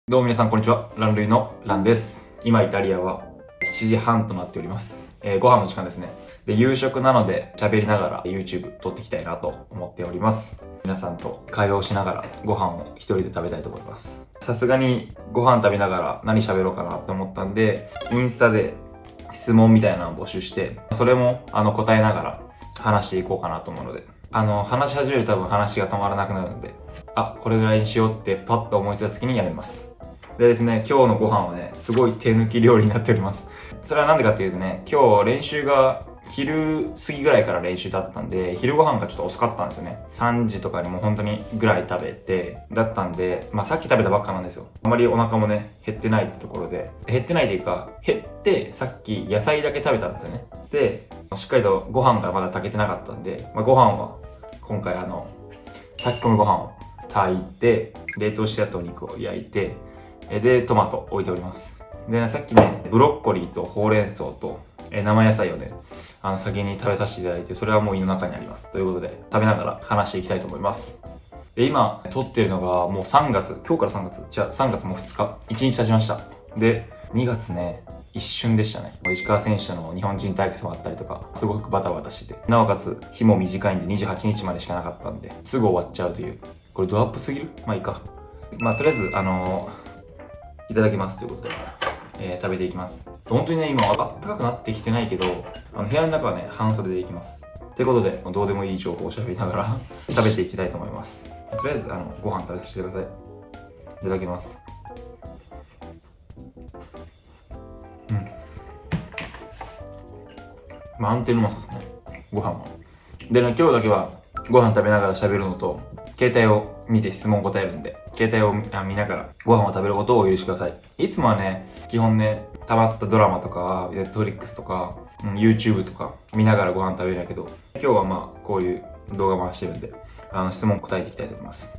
どうも皆さんこんにちは。ランルイのランです。今イタリアは7時半となっております。ご飯の時間ですね。で、夕食なので喋りながら YouTube 撮っていきたいなと思っております。皆さんと会話をしながらご飯を一人で食べたいと思います。さすがにご飯食べながら何喋ろうかなって思ったんで、インスタで質問みたいなのを募集して、それも答えながら話していこうかなと思うので、話し始めると多分話が止まらなくなるので、これぐらいにしようってパッと思いついた時にやめます。でですね、今日のご飯はね、すごい手抜き料理になっております。それはなんでかっていうとね、今日練習が昼過ぎぐらいから練習だったんで、昼ご飯がちょっと遅かったんですよね。3時とかにもう本当にぐらい食べて、だったんで、さっき食べたばっかなんですよ。あまりお腹もね、減ってないってところで、減ってないというか、減ってさっき野菜だけ食べたんですよね。で、しっかりとご飯がまだ炊けてなかったんで、ご飯は今回炊き込みご飯を炊いて、冷凍してあったお肉を焼いて、で、トマト置いております。でね、さっきね、ブロッコリーとほうれん草と、生野菜をね、先に食べさせていただいて、それはもう胃の中にあります。ということで、食べながら話していきたいと思います。で、今、撮ってるのがもう3月、今日から3月、3月もう2日、1日経ちました。で、2月ね、一瞬でしたね。石川選手の日本人対決もあったりとか、すごくバタバタしてて、なおかつ日も短いんで28日までしかなかったんで、すぐ終わっちゃうという。これドアップすぎる？いいか。とりあえず、いただきますということで、食べていきます。本当にね、今暖かくなってきてないけど、部屋の中はね、半袖でいきます。ってことで、どうでもいい情報を喋りながら食べていきたいと思います。とりあえず、ご飯食べさせてください。いただきます。安定のうまさですね、ご飯は。でね、今日だけはご飯食べながら喋るのと、携帯を見て質問答えるんで、携帯を見ながらご飯を食べることをお許しください。いつもはね、基本ね、溜まったドラマとか、Netflix とか、YouTube とか見ながらご飯食べるんやけど、今日はこういう動画回してるんで、質問答えていきたいと思います。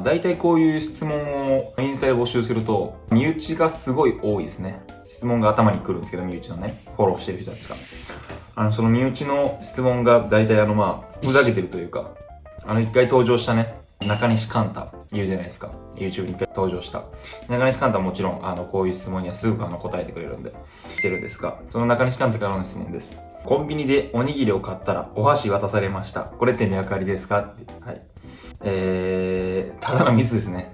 大体こういう質問をインスタで募集すると、身内がすごい多いですね。質問が頭に来るんですけど、身内のね、フォローしてる人たちが。その身内の質問が大体ふざけてるというか、一回登場したね、中西寛太いるじゃないですか。YouTube に一回登場した。中西寛太はもちろん、こういう質問にはすぐ答えてくれるんで、来てるんですが、その中西寛太からの質問です。コンビニでおにぎりを買ったらお箸渡されました。これって脈ありですかって。はい。ただのミスですね。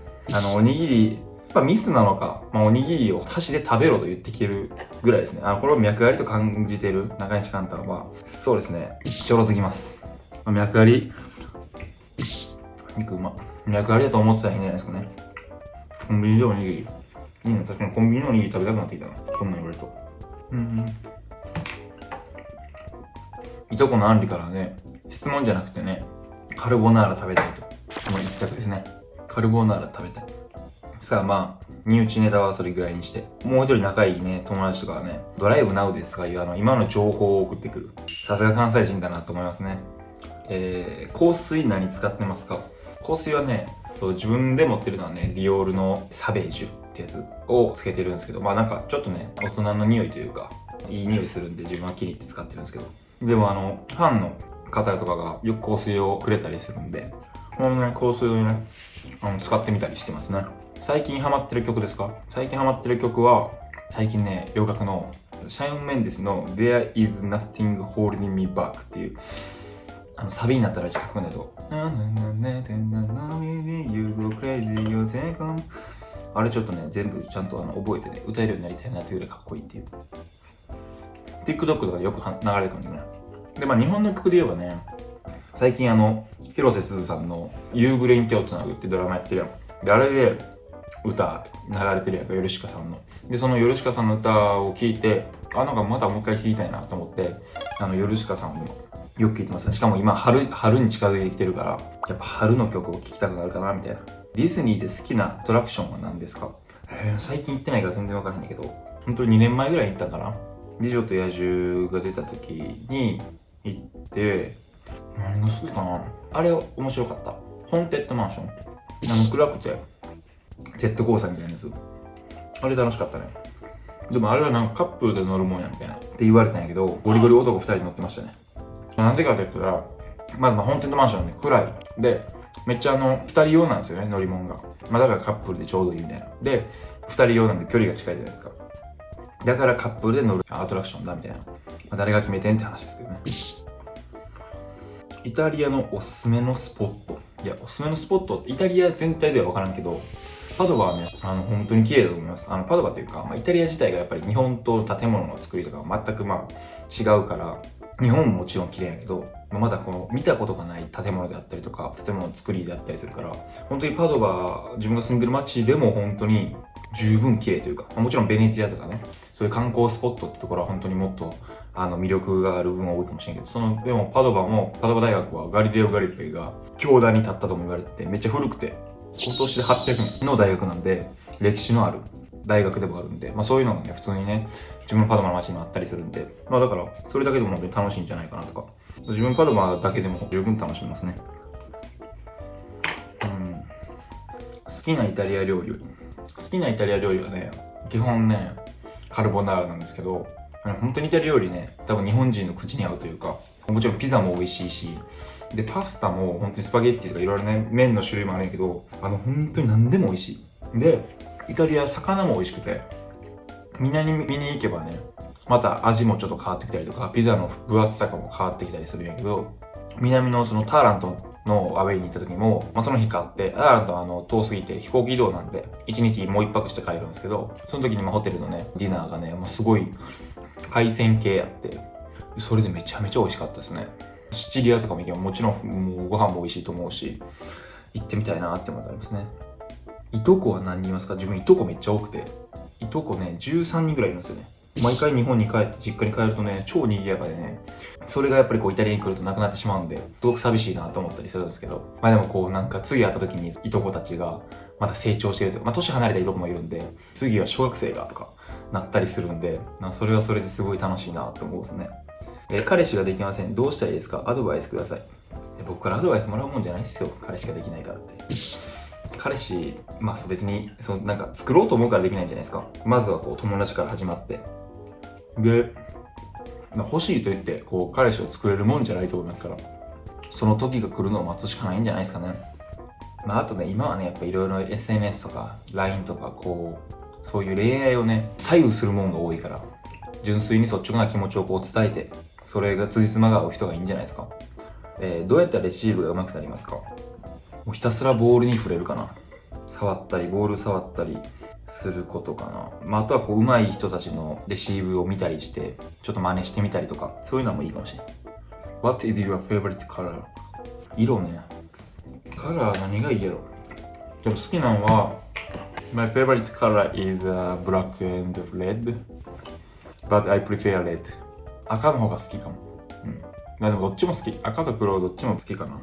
おにぎり、ミスなのか、おにぎりを箸で食べろと言ってきてるぐらいですね。これを脈ありと感じてる中西寛太は、そうですね、ちょろすぎます。脈あり、肉うま。脈ありだと思ってたらいいんじゃないですかね。コンビニでおにぎり。いいね、確かにコンビニのおにぎり食べたくなってきたな。そんなん言われると。いとこのアンリからね、質問じゃなくてね、カルボナーラ食べたいと。言ったくですね。カルボナーラ食べたい。さあ身内ネタはそれぐらいにして。もう一人仲いいね、友達とかはね、ドライブナウですとかいう今の情報を送ってくる。さすが関西人だなと思いますね。香水何使ってますか？香水はね、自分で持ってるのはね、ディオールのサベージュってやつをつけてるんですけど、ちょっとね、大人の匂いというか、いい匂いするんで自分は気に入って使ってるんですけど。でもファンの方とかがよく香水をくれたりするんで、このね、香水をね、使ってみたりしてますね。最近ハマってる曲ですか？最近ハマってる曲は、最近ね、洋楽のシャイン・メンデスの There is nothing holding me back っていう、サビになったら近くんだと、あれちょっとね、全部ちゃんと覚えてね、歌えるようになりたいなというぐらいかっこいいっていう。TikTok とかでよく流れてくるんだよね。で、日本の曲で言えばね、最近広瀬すずさんの夕暮れに手をつなぐってドラマやってるやん。で、あれで歌流れてるやんか、ヨルシカさんの。で、そのヨルシカさんの歌を聴いて、またもう一回聴きたいなと思って、ヨルシカさんもよく聴いてますね。しかも今春に近づいてきてるから、やっぱ春の曲を聴きたくなるかな、みたいな。ディズニーで好きなアトラクションは何ですか？最近行ってないから全然わからへんけど、本当に2年前ぐらいに行ったかな。美女と野獣が出た時に行って、何が好きかな、あれ面白かった。ホーンテッドマンション。暗くてジェットコースターみたいなやつ。あれ楽しかったね。でもあれはカップルで乗るもんやみたいなって言われたんやけど、ゴリゴリ男2人乗ってましたね。なんでかって言ったら、ホーンテッドマンションね、暗い。で、めっちゃ2人用なんですよね、乗り物が。だからカップルでちょうどいいみたいな。で、2人用なんで距離が近いじゃないですか。だからカップルで乗るアトラクションだみたいな。誰が決めてんって話ですけどね。イタリアのおすすめのスポット。いや、おすすめのスポットってイタリア全体では分からんけど、パドバはね、本当に綺麗だと思います。パドバというか、イタリア自体がやっぱり日本と建物の作りとか全く違うから、日本ももちろん綺麗やけど、まだこの見たことがない建物であったりとか、建物の作りであったりするから、本当にパドバ、自分が住んでる街でも本当に十分綺麗というか、もちろんベネツィアとかね、そういう観光スポットってところは本当にもっと魅力がある部分は多いかもしれんけど、でもパドバ大学はガリレオ・ガリレイが教壇に立ったとも言われてて、めっちゃ古くて、今年で800年の大学なんで、歴史のある大学でもあるんで、そういうのがね、普通にね、自分のパドバの街にもあったりするんで、だから、それだけでも本当に楽しいんじゃないかなとか、自分パドバだけでも十分楽しめますね。好きなイタリア料理はね、基本ね、カルボナーラなんですけど、本当にイタリア料理ね、多分日本人の口に合うというか、もちろんピザも美味しいし、で、パスタも本当にスパゲッティとかいろいろね、麺の種類もあるんやけど、本当に何でも美味しい。で、イタリア魚も美味しくて、南に見に行けばね、また味もちょっと変わってきたりとか、ピザの分厚さとかも変わってきたりするんやけど、南のそのターラントのアウェイに行った時も、その日買って、ターラントは遠すぎて飛行機移動なんで、1日もう1泊して帰るんですけど、その時にホテルのね、ディナーがね、もうすごい海鮮系やって、それでめちゃめちゃ美味しかったですね。シチリアとかも行けばもちろんもうご飯も美味しいと思うし、行ってみたいなって思ってありますね。いとこは何人いますか？自分いとこめっちゃ多くて、いとこね、13人ぐらいいるんですよね。毎回日本に帰って実家に帰るとね、超賑やかでね、それがやっぱりイタリアに来るとなくなってしまうんで、すごく寂しいなと思ったりするんですけど、でもなんか次会った時にいとこたちがまた成長してるというか、年離れたいとこもいるんで、次は小学生がとかなったりするんで、それはそれですごい楽しいなと思うんですね。彼氏ができません。どうしたらいいですか？アドバイスください。僕からアドバイスもらうもんじゃないですよ。彼氏ができないからって。彼氏、別になんか作ろうと思うからできないんじゃないですか。まずは友達から始まって。で、欲しいと言って彼氏を作れるもんじゃないと思いますから、その時が来るのを待つしかないんじゃないですかね。あとね、今はね、やっぱいろいろ SNS とか LINE とかそういう恋愛をね、左右するもんが多いから、純粋に率直な気持ちを伝えて、それが辻褄が合う人がいいんじゃないですか。どうやったらレシーブが上手くなりますか？もうひたすらボールに触れるかな。ボール触ったりすることかな。あとは上手い人たちのレシーブを見たりして、ちょっと真似してみたりとか、そういうのもいいかもしれない。What is your favorite color? 色ね。カラー何がいいやろ。でも好きなのは、My favorite color is black and red, but I prefer red. 赤の方が好きかも。でもどっちも好き。赤と黒どっちも好きかな。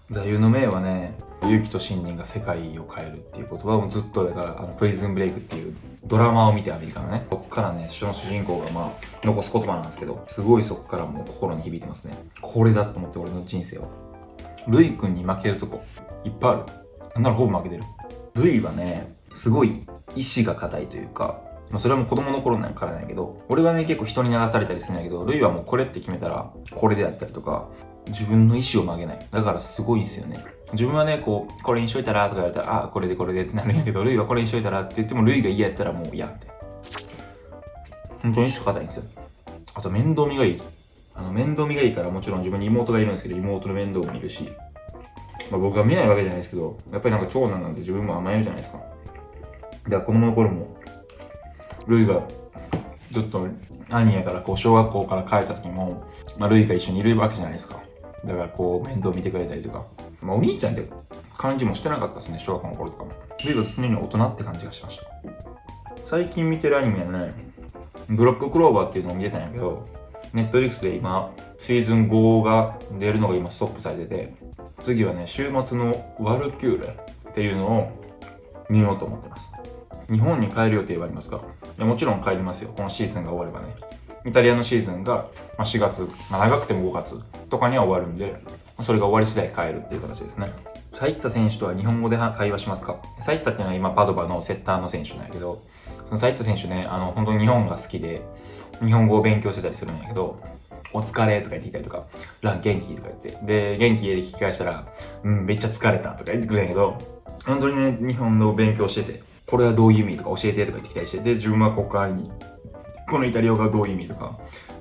座右の銘はね、勇気と信念が世界を変えるっていう言葉をずっとだからプリズンブレイクっていうドラマを見てアメリカのね、そっからね、その主人公が残す言葉なんですけど、すごいそっからもう心に響いてますね。これだと思って俺の人生は。ルイ君に負けるとこいっぱいある。なんならほぼ負けてる。ルイはね、すごい意志が固いというか、それはもう子供の頃なんからないけど、俺はね結構人に流されたりするんだけど、ルイはもうこれって決めたらこれであったりとか、自分の意志を曲げない。だからすごいんですよね。自分はねこれにしといたらとか言われたら、これでってなるんやけど、ルイはこれにしといたらって言っても、ルイが嫌やったらもう嫌って。本当に意志が固いんですよ。あと面倒見がいい。面倒見がいいから、もちろん自分に妹がいるんですけど、妹の面倒も見るし、僕は見ないわけじゃないですけど、やっぱりなんか長男なんで自分も甘えるじゃないですか。だから子供の頃もルイがずっと兄やから小学校から帰った時も、ルイが一緒にいるわけじゃないですか。だから面倒見てくれたりとか、お兄ちゃんって感じもしてなかったですね、小学校の頃とかも。ルイが常に大人って感じがしました。最近見てるアニメはね、ブロッククローバーっていうのを見てたんやけど、ネットリックスで今シーズン5が出るのが今ストップされてて、次はね、週末のワルキューレっていうのを見ようと思ってます。日本に帰る予定はありますか？いや、もちろん帰りますよ。このシーズンが終わればね。イタリアのシーズンが4月、長くても5月とかには終わるんで、それが終わり次第帰るっていう形ですね。サイッタ選手とは日本語で会話しますか？サイッタっていうのは今パドバのセッターの選手なんやけど、そのサイッタ選手ね、本当に日本が好きで、日本語を勉強してたりするんやけど、お疲れとか言ってきたりとか、ラン元気とか言って。で、元気で聞き返したら、めっちゃ疲れたとか言ってくるんやけど、本当にね、日本の勉強してて、これはどういう意味とか教えてとか言ってきたりして、で、自分はここからに、このイタリア語がどういう意味とか、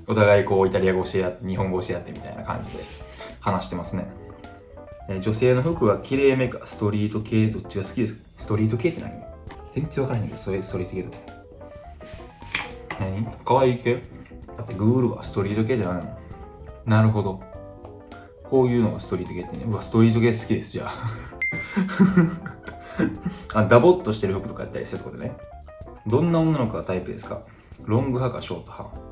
お互いこうイタリア語教え合って、日本語教え合ってみたいな感じで話してますね。女性の服は綺麗めか、ストリート系、どっちが好きですか？ストリート系って何？全然わからないんだけど、それストリート系とか。何？可愛い系？だってグールはストリート系じゃないの？なるほど。こういうのがストリート系ってね。うわ、ストリート系好きです、じゃあ。ダボっとしてる服とかやったりするってことね。どんな女の子がタイプですか？ロング派かショート派？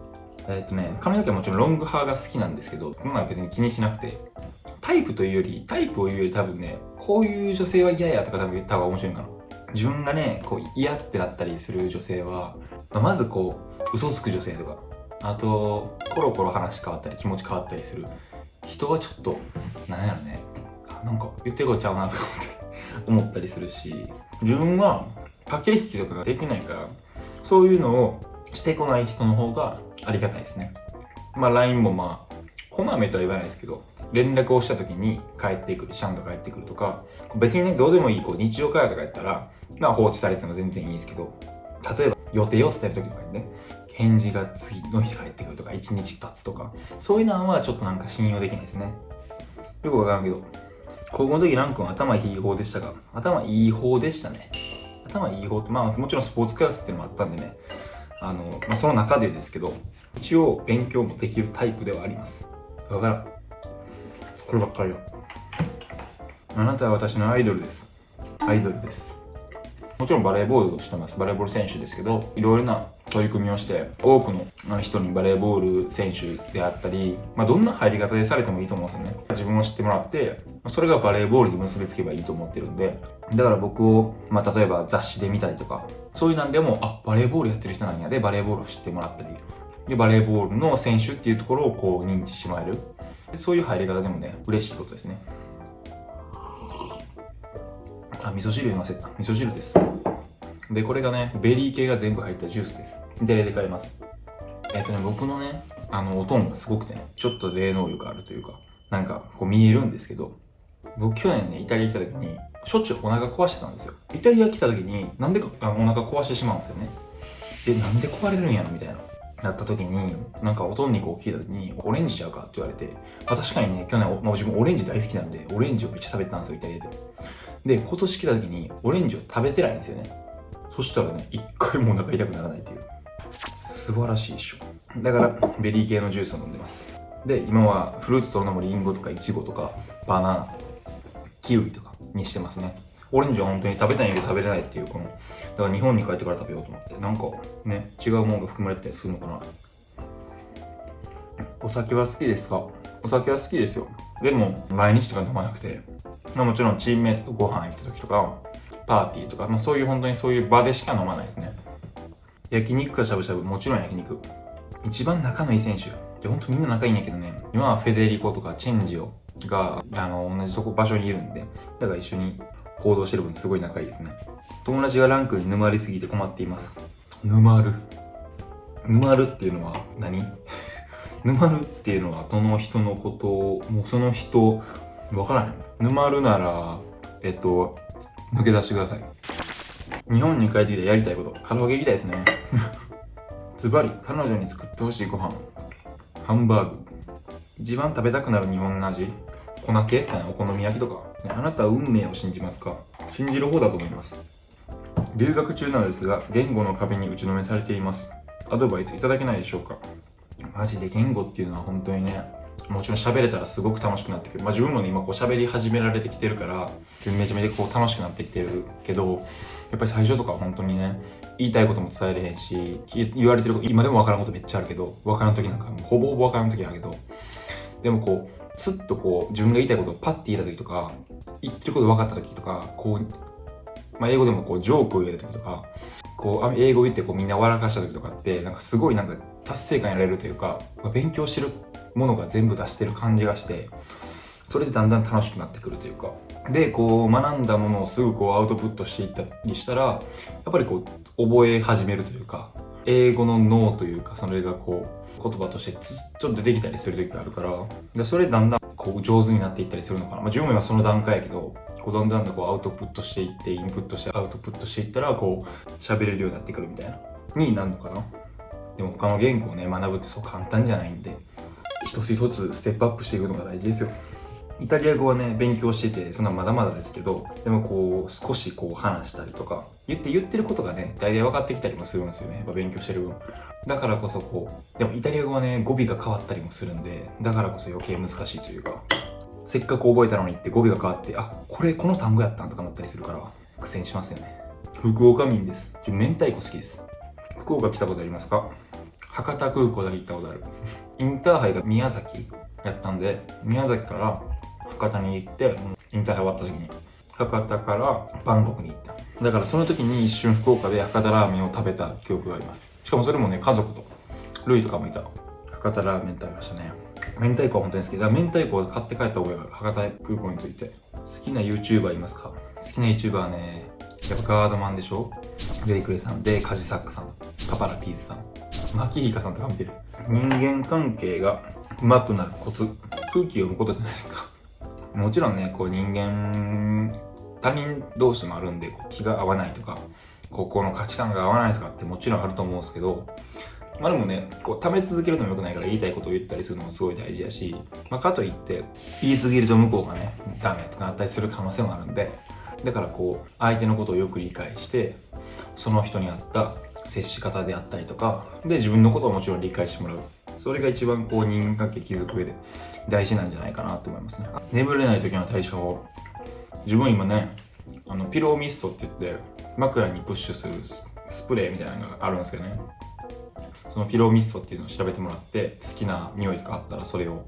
髪の毛はもちろんロング派が好きなんですけど、こんなのは別に気にしなくて、タイプを言うより多分ね、こういう女性は嫌やとか多分言った方が面白いかな。自分がね、こう嫌ってなったりする女性は、まずこう、嘘つく女性とか、あと、コロコロ話変わったり気持ち変わったりする人はちょっと、なんやろね、なんか言ってることちゃうなとか思ったりするし、自分は駆け引きとかができないから、そういうのをしてこない人の方がありがたいですね。まあ LINE もまあ、こまめとは言わないですけど、連絡をした時に帰ってくる、ちゃんと帰ってくるとか、別にね、どうでもいいこう日常会話とかやったら、まあ放置されても全然いいんですけど、例えば予定を立てる時とかにね、返事が次の日帰ってくるとか、1日経つとか、そういうのはちょっとなんか信用できないですね。よくわからんけど、高校の時ラン君は頭いい方でしたが、頭いい方でしたね。頭いい方って、まあもちろんスポーツクラスっていうのもあったんでね、まあ、その中でですけど、一応勉強もできるタイプではあります。だからん。こればっかりよ。あなたは私のアイドルです。アイドルです。もちろんバレーボールをしてます。バレーボール選手ですけど、いろいろな取り組みをして、多くの人にバレーボール選手であったり、まあ、どんな入り方でされてもいいと思うんですよね。自分を知ってもらって、それがバレーボールに結びつけばいいと思ってるんで、だから僕を、まあ、例えば雑誌で見たりとか、そういうなんでも、あ、バレーボールやってる人なんやで、バレーボールを知ってもらったり、で、バレーボールの選手っていうところをこう認知してもらえる。そういう入り方でもね、嬉しいことですね。あ、味噌汁に忘れた。味噌汁です。で、これがね、ベリー系が全部入ったジュースです。イタリアで買います。僕のね、おとんがすごくてね、ちょっと霊能力あるというか、なんかこう見えるんですけど、僕去年ね、イタリア来た時に、しょっちゅうお腹壊してたんですよ。イタリア来た時に、なんでかお腹壊してしまうんですよね。で、なんで壊れるんやろみたいな。なった時に、なんかおとんにこう聞いた時に、オレンジちゃうかって言われて、確かにね、去年、自分オレンジ大好きなんで、オレンジをめっちゃ食べてたんですよ、イタリアで。で、今年来た時に、オレンジを食べてないんですよね。そしたらね、一回もお腹痛くならないっていう。素晴らしいでしょ。だから、ベリー系のジュースを飲んでます。で、今はフルーツ取るのもリンゴとかイチゴとか、バナナ、キウイとかにしてますね。オレンジは本当に食べたいんやけど食べれないっていう、だから日本に帰ってから食べようと思って、なんかね、違うものが含まれてたりするのかな。お酒は好きですか？お酒は好きですよ。でも、毎日とか飲まなくて、まあもちろんチームメイトとご飯行った時とか、パーティーとか、まあそういう本当にそういう場でしか飲まないですね。焼肉かしゃぶしゃぶ、もちろん焼肉。一番仲のいい選手。本当みんな仲いいんやけどね、今はフェデリコとかチェンジオが、同じ場所にいるんで、だから一緒に行動してる分すごい仲いいですね。友達がランクに沼りすぎて困っています。沼るっていうのは何？沼るっていうのはその人のことを、もうその人、わからへん。沼るなら、抜け出してください。日本に帰ってきてやりたいこと、カラオケ行きたいですね。ズバリ、彼女に作ってほしいご飯、ハンバーグ。一番食べたくなる日本の味、粉系ですかね、お好み焼きとか。あなたは運命を信じますか？信じる方だと思います。留学中なのですが、言語の壁に打ちのめされています。アドバイスいただけないでしょうか？マジで言語っていうのは本当にね、もちろん喋れたらすごく楽しくなってくる。まあ自分もね、今こう喋り始められてきてるから、めちゃめちゃこう楽しくなってきてるけど、やっぱり最初とかは本当にね、言いたいことも伝えれへんし、言われてること、今でも分からんことめっちゃあるけど、分からん時なんかもうほぼほぼ分からん時あるけど、でもこう、スッとこう、自分が言いたいことをパッて言えた時とか、言ってること分かった時とか、こう、まあ英語でもこう、ジョークを言えた時とか、こう、英語言ってこうみんな笑かした時とかって、なんかすごいなんか達成感得られるというか、勉強してるものが全部出してる感じがして、それでだんだん楽しくなってくるというか、でこう学んだものをすぐこうアウトプットしていったりしたら、やっぱりこう覚え始めるというか、英語の脳というか、それがこう言葉としてちょっとできたりする時があるから、でそれだんだんこう上手になっていったりするのかな。自分は今その段階やけど、こうだんだんこうアウトプットしていって、インプットしてアウトプットしていったら、こう喋れるようになってくるみたいなになるのかな。でも他の言語をね学ぶってそう簡単じゃないんで、一つ一つステップアップしていくのが大事ですよ。イタリア語はね勉強してて、そんなまだまだですけど、でもこう少しこう話したりとか言ってることがね大体分かってきたりもするんですよね、やっぱ勉強してる分。だからこそこう、でもイタリア語はね語尾が変わったりもするんで、だからこそ余計難しいというか、せっかく覚えたのにって語尾が変わって、あ、この単語やったんとかなったりするから苦戦しますよね。福岡民です。明太子好きです。福岡来たことありますか？博多空港だけ行ったことある。インターハイが宮崎やったんで、宮崎から博多に行って、インターハイ終わった時に博多からバンコクに行った。だからその時に一瞬福岡で博多ラーメンを食べた記憶があります。しかもそれもね、家族とルイとかもいた。博多ラーメン食べましたね。明太子は本当に好きだ。明太子を買って帰った覚えがある。博多空港について。好きな YouTuber いますか？好きな YouTuber はね、やっぱガードマンでしょ。レイクレさんで、カジサックさん、カパラピーズさん、マキヒカさんとか見てる。人間関係が上手くなるコツ、空気を読むことじゃないですか。もちろんね、こう人間、他人同士もあるんで、こう気が合わないとか、この価値観が合わないとかってもちろんあると思うんですけど、まあでもね、こう溜め続けるのも良くないから、言いたいことを言ったりするのもすごい大事やし、まあかといって言い過ぎると向こうがねダメとかなったりする可能性もあるんで、だからこう相手のことをよく理解して、その人に合った接し方であったりとかで、自分のことをもちろん理解してもらう、それが一番こう人間関係築く上で大事なんじゃないかなと思いますね。眠れない時の対処法、自分今ねピローミストって言って枕にプッシュするスプレーみたいなのがあるんですけどね、そのピローミストっていうのを調べてもらって、好きな匂いとかあったらそれを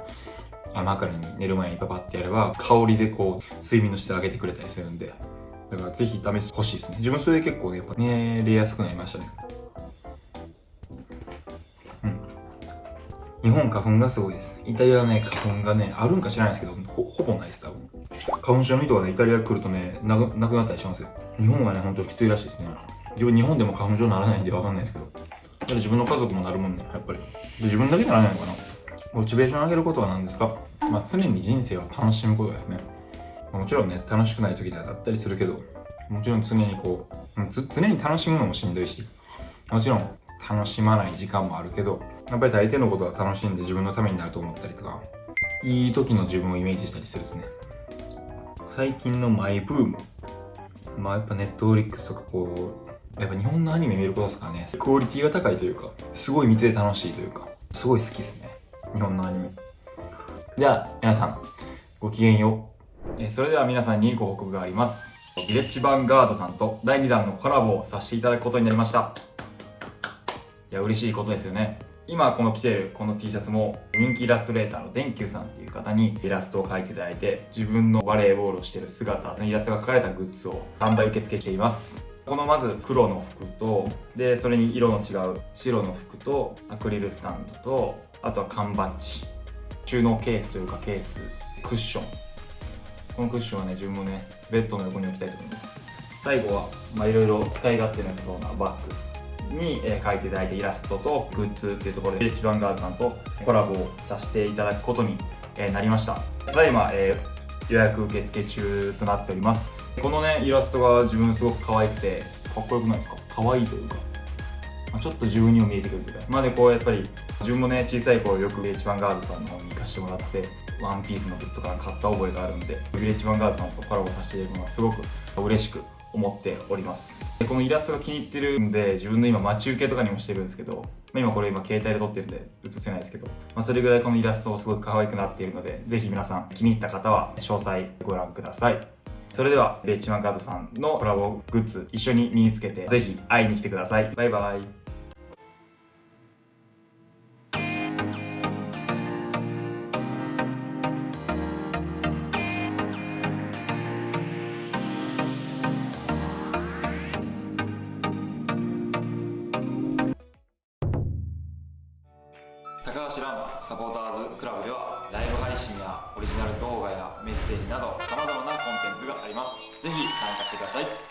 枕に寝る前にパパってやれば香りでこう睡眠の質を上げてくれたりするんで、だからぜひ試してほしいですね。自分それで結構ねやっぱ寝れやすくなりましたね。日本花粉がすごいです。イタリアはね花粉がねあるんか知らないですけど、ほぼないです。多分花粉症の人がねイタリア来るとねなくなったりしますよ。日本はね本当きついらしいですね。自分日本でも花粉症にならないんでわかんないですけど、だって自分の家族もなるもんね、やっぱり。で自分だけならないのかな。モチベーション上げることは何ですか？まあ常に人生を楽しむことですね。もちろんね楽しくない時だったりするけど、もちろん常にこう常に楽しむのもしんどいし、もちろん楽しまない時間もあるけど、やっぱり大抵のことは楽しんで自分のためになると思ったりとか、いい時の自分をイメージしたりするですね。最近のマイブーム、まあやっぱネットフリックスとかこうやっぱ日本のアニメ見ることですからね、クオリティが高いというか、すごい見てて楽しいというか、すごい好きですね、日本のアニメ。じゃあ皆さんごきげんよう。それでは皆さんにご報告があります。ヴィレッジヴァンガードさんと第2弾のコラボをさせていただくことになりました。いや嬉しいことですよね。今この着ているこの T シャツも人気イラストレーターの電球さんっていう方にイラストを描いていただいて、自分のバレーボールをしている姿、イラストが描かれたグッズを販売受け付けています。このまず黒の服と、でそれに色の違う白の服とアクリルスタンドと、あとは缶バッジ、収納ケースというかケース、クッション。このクッションはね自分もねベッドの横に置きたいと思います。最後はいろいろ使い勝手なようなバッグに描いていただいたイラストとグッズっていうところで、ヴィレッジヴァンガードさんとコラボをさせていただくことになりました。ただいま予約受付中となっております。このねイラストが自分すごく可愛くてかっこよくないですか？可愛いというか、ちょっと自分にも見えてくるというか、まあねこうやっぱり自分もね小さい頃よくヴィレッジヴァンガードさんの方に行かせてもらって、ワンピースのグッズとか買った覚えがあるんで、ヴィレッジヴァンガードさんとコラボさせていただくのはすごく嬉しく思っております。でこのイラストが気に入ってるんで、自分の今待ち受けとかにもしてるんですけど、今これ携帯で撮ってるんで映せないですけど、それぐらいこのイラストすごく可愛くなっているので、ぜひ皆さん気に入った方は詳細ご覧ください。それではヴィレッジヴァンガードさんのコラボグッズ一緒に身につけてぜひ会いに来てください。バイバイ。高橋蘭サポーターズクラブではライブ配信やオリジナル動画やメッセージなど様々なコンテンツがあります。ぜひ参加してください。